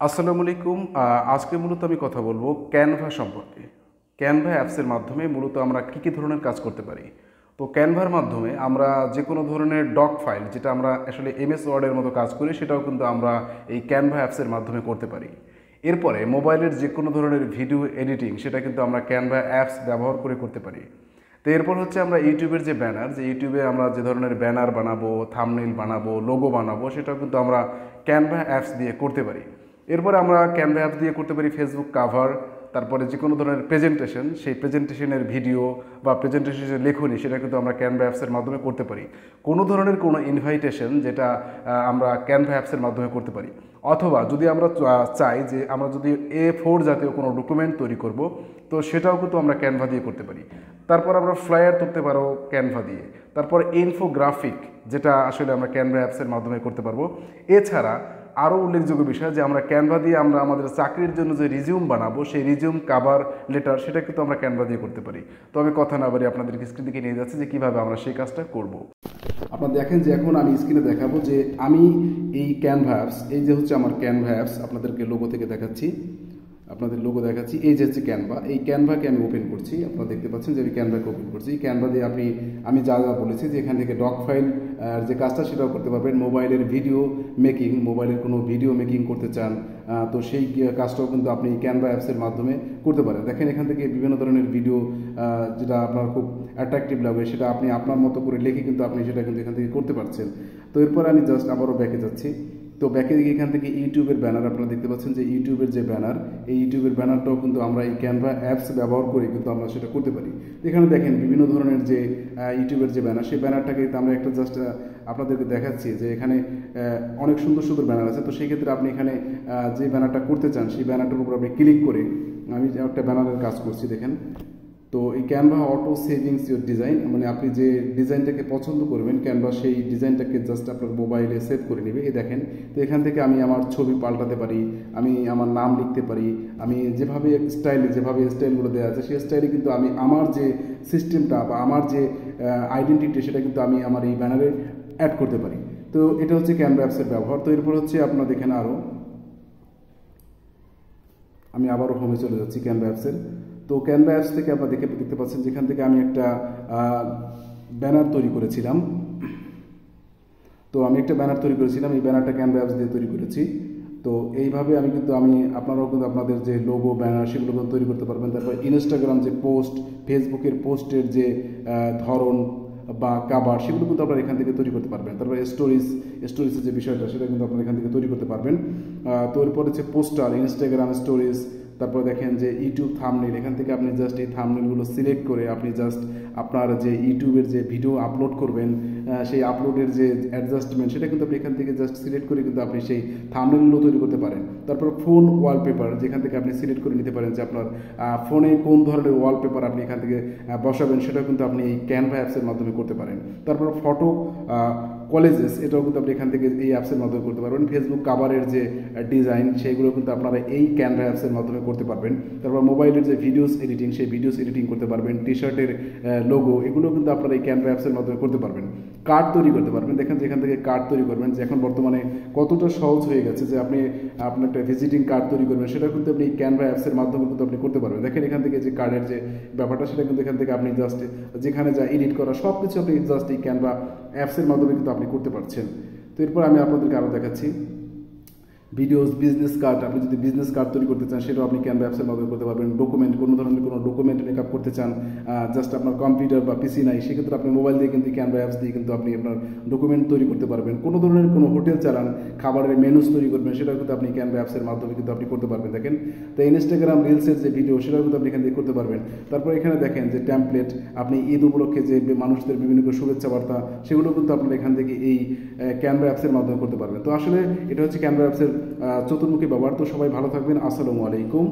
আসসালামু আলাইকুম। আজকে মূলত আমি কথা বলবো ক্যানভা সম্পর্কে। ক্যানভা অ্যাপসের মাধ্যমে মূলত আমরা কী ধরনের কাজ করতে পারি। তো ক্যানভার মাধ্যমে আমরা যে কোনো ধরনের ডক ফাইল, যেটা আমরা আসলে এমএস ওয়ার্ডের মতো কাজ করি, সেটাও কিন্তু আমরা এই ক্যানভা অ্যাপসের মাধ্যমে করতে পারি। এরপরে মোবাইলের যে কোনো ধরনের ভিডিও এডিটিং, সেটা কিন্তু আমরা ক্যানভা অ্যাপস ব্যবহার করে করতে পারি। তো এরপর হচ্ছে আমরা ইউটিউবের যে ব্যানার, যে ইউটিউবে আমরা যে ধরনের ব্যানার বানাবো, থাম্বনেইল বানাবো, লোগো বানাবো, সেটাও কিন্তু আমরা ক্যানভা অ্যাপস দিয়ে করতে পারি। এরপরে আমরা ক্যানভা অ্যাপস দিয়ে করতে পারি ফেসবুক কাভার, তারপরে যে কোনো ধরনের প্রেজেন্টেশন, সেই প্রেজেন্টেশনের ভিডিও বা প্রেজেন্টেশনের লেখনী, সেটা কিন্তু আমরা ক্যানভা অ্যাপসের মাধ্যমে করতে পারি। কোনো ধরনের কোনো ইনভাইটেশন, যেটা আমরা ক্যানভা অ্যাপসের মাধ্যমে করতে পারি। অথবা যদি আমরা চাই যে আমরা যদি A4 জাতীয় কোনো ডকুমেন্ট তৈরি করব, তো সেটাও কিন্তু আমরা ক্যানভা দিয়ে করতে পারি। তারপর আমরা ফ্লায়ার তুলতে পারবো ক্যানভা দিয়ে। তারপর ইনফোগ্রাফিক, যেটা আসলে আমরা ক্যানভা অ্যাপসের মাধ্যমে করতে পারবো। এছাড়া আরও উল্লেখযোগ্য বিষয় যে আমরা ক্যানভা দিয়ে আমরা আমাদের চাকরির জন্য যে রিজিউম বানাবো, সেই রিজিউম কাভার লেটার, সেটা কিন্তু আমরা ক্যানভা দিয়ে করতে পারি। তো আমি কথা না বাড়ি আপনাদেরকে স্ক্রিন দিকে নিয়ে যাচ্ছি যে কীভাবে আমরা সেই কাজটা করব। আপনারা দেখেন যে এখন আমি স্ক্রিনে দেখাবো যে আমি এই ক্যানভা অ্যাপস, এই যে হচ্ছে আমার ক্যানভা অ্যাপস, আপনাদেরকে লোগো থেকে দেখাচ্ছি, আপনাদের লোগো দেখাচ্ছি। এই যে হচ্ছে ক্যানভা, এই ক্যানভাকে আমি ওপেন করছি। আপনারা দেখতে পাচ্ছেন যে আমি ক্যানভাকে ওপেন করছি। ক্যানভা দিয়ে আমি যা যা বলেছি যে এখান থেকে ডক ফাইল যে কাজটা, সেটাও করতে পারবেন। মোবাইলের ভিডিও মেকিং, মোবাইলের কোনো ভিডিও মেকিং করতে চান, তো সেই কাজটাও কিন্তু আপনি ক্যানভা অ্যাপসের মাধ্যমে করতে পারেন। দেখেন এখান থেকে বিভিন্ন ধরনের ভিডিও, যেটা আপনার খুব অ্যাট্রাকটিভ লাগবে, সেটা আপনি আপনার মতো করে লিখে কিন্তু আপনি সেটা কিন্তু এখান থেকে করতে পারছেন। তো এরপর আমি জাস্ট আবারও ব্যাকে যাচ্ছি। তো ব্যাকে দিকে এখান থেকে ইউটিউবের ব্যানার, আপনারা দেখতে পাচ্ছেন যে ইউটিউবের যে ব্যানার, এই ইউটিউবের ব্যানারটাও কিন্তু আমরা এই ক্যানভা অ্যাপস ব্যবহার করে কিন্তু আমরা সেটা করতে পারি। এখানে দেখেন বিভিন্ন ধরনের যে ইউটিউবের যে ব্যানার, সেই ব্যানারটাকে আমরা একটা জাস্ট আপনাদেরকে দেখাচ্ছি যে এখানে অনেক সুন্দর সুন্দর ব্যানার আছে। তো সেই ক্ষেত্রে আপনি এখানে যে ব্যানারটা করতে চান, সেই ব্যানারটার উপর আপনি ক্লিক করে, আমি একটা ব্যানারের কাজ করছি দেখেন। তো এই Canva auto savings your design, মানে আপনি যে ডিজাইনটাকে পছন্দ করবেন, ক্যানভা সেই ডিজাইনটাকে জাস্ট আপনার মোবাইলে সেভ করে নেবে। এই দেখেন, তো এখান থেকে আমি আমার ছবি পাল্টাতে পারি, আমি আমার নাম লিখতে পারি, আমি যেভাবে স্টাইলগুলো দেওয়া আছে, সেই স্টাইলে কিন্তু আমি আমার যে সিস্টেমটা বা আমার যে আইডেন্টিটি, সেটা কিন্তু আমি আমার এই ব্যানারে অ্যাড করতে পারি। তো এটা হচ্ছে ক্যানভা অ্যাপসের ব্যবহার। তো এরপর হচ্ছে আপনারা দেখেন আমি আবারও হোমে চলে যাচ্ছি ক্যানভা অ্যাপসের। তো ক্যানভা অ্যাপস থেকে আপনারা দেখতে পাচ্ছেন যেখান থেকে আমি একটা ব্যানার তৈরি করেছিলাম। এই ব্যানারটা ক্যানভা অ্যাপস দিয়ে তৈরি করেছি। তো এইভাবে আপনারাও কিন্তু আপনাদের যে লোগো, ব্যানার, সেগুলো কিন্তু তৈরি করতে পারবেন। তারপর ইনস্টাগ্রাম যে পোস্ট, ফেসবুকের পোস্টের যে ধরন বা কাভার, সেগুলো কিন্তু আপনারা এখান থেকে তৈরি করতে পারবেন। তারপরে স্টোরিজের যে বিষয়টা, সেটা কিন্তু আপনারা এখান থেকে তৈরি করতে পারবেন। তো এরপর হচ্ছে পোস্টার, ইনস্টাগ্রাম স্টোরিজ, তারপরে দেখেন যে ইউটিউব থাম্বনেইল, এখান থেকে আপনি জাস্ট এই থাম্বনেইলগুলো সিলেক্ট করে আপনি জাস্ট আপনার যে ইউটিউবের যে ভিডিও আপলোড করবেন, সেই আপলোডের যে অ্যাডজাস্টমেন্ট, সেটা কিন্তু আপনি এখান থেকে জাস্ট সিলেক্ট করে কিন্তু আপনি সেই থাম্বনেইলগুলো তৈরি করতে পারেন। তারপর ফোন ওয়ালপেপার, যেখান থেকে আপনি সিলেক্ট করে নিতে পারেন যে আপনার ফোনে কোন ধরনের ওয়ালপেপার আপনি এখান থেকে বসাবেন, সেটাও কিন্তু আপনি এই ক্যানভা অ্যাপসের মাধ্যমে করতে পারেন। তারপর ফটো কলেজেস, এটাও কিন্তু আপনি এখান থেকে এই অ্যাপসের মাধ্যমে করতে পারবেন। ফেসবুক কাভারের যে ডিজাইন, সেইগুলো কিন্তু আপনারা এই ক্যানভা অ্যাপসের মাধ্যমে করতে পারবেন। তারপর মোবাইলের যে ভিডিওস এডিটিং, সেই ভিডিওস এডিটিং করতে পারবেন। টি শার্টের লোগো, এগুলো কিন্তু আপনারা এই ক্যানভা অ্যাপসের মাধ্যমে করতে পারবেন। কার্ড তৈরি করতে পারবেন। দেখেন যেখান থেকে কার্ড তৈরি করবেন, যে এখন বর্তমানে কতটা সহজ হয়ে গেছে যে আপনি আপনার একটা ভিজিটিং কার্ড তৈরি করবেন, সেটা কিন্তু আপনি ক্যানভা অ্যাপসের মাধ্যমে কিন্তু আপনি করতে পারবেন। দেখেন এখান থেকে যে কার্ডের যে ব্যাপারটা, সেটা কিন্তু এখান থেকে আপনি জাস্ট যেখানে যা এডিট করা, সব কিছু আপনি জাস্ট এই ক্যানভা অ্যাপসের মাধ্যমে কিন্তু আপনি করতে পারছেন। তো এরপর আমি আপনাদেরকে আরও দেখাচ্ছি ভিডিওস, বিজনেস কার্ড। আপনি যদি বিজনেস কার্ড তৈরি করতে চান, সেটাও আপনি ক্যানভা অ্যাপসের মাধ্যমে করতে পারবেন। ডকুমেন্ট, কোনো ধরনের কোনো ডকুমেন্ট মেকআপ করতে চান, জাস্ট আপনার কম্পিউটার বা পিসি নাই, সেক্ষেত্রে আপনি মোবাইল দিয়ে কিন্তু ক্যানভা অ্যাপস দিয়ে কিন্তু আপনি আপনার ডকুমেন্ট তৈরি করতে পারবেন। কোনো ধরনের কোনো হোটেল চালান, খাবারের মেনুস তৈরি করবেন, সেটাও কিন্তু আপনি ক্যানভা অ্যাপসের মাধ্যমে কিন্তু আপনি করতে পারবেন। দেখেন, তো ইনস্টাগ্রাম রিলসের যে ভিডিও, সেটাও কিন্তু আপনি এখান থেকে করতে পারবেন। তারপর এখানে দেখেন যে টেমপ্লেট, আপনি ঈদ উপলক্ষে যে মানুষদের বিভিন্ন শুভেচ্ছা বার্তা, সেগুলো কিন্তু আপনারা এখান থেকে এই ক্যানভা অ্যাপসের মাধ্যমে করতে পারবেন। তো আসলে এটা হচ্ছে ক্যানভা অ্যাপসের চতুর্মুখী ব্যবহার। তো সবাই ভালো থাকবেন। আসসালামু আলাইকুম।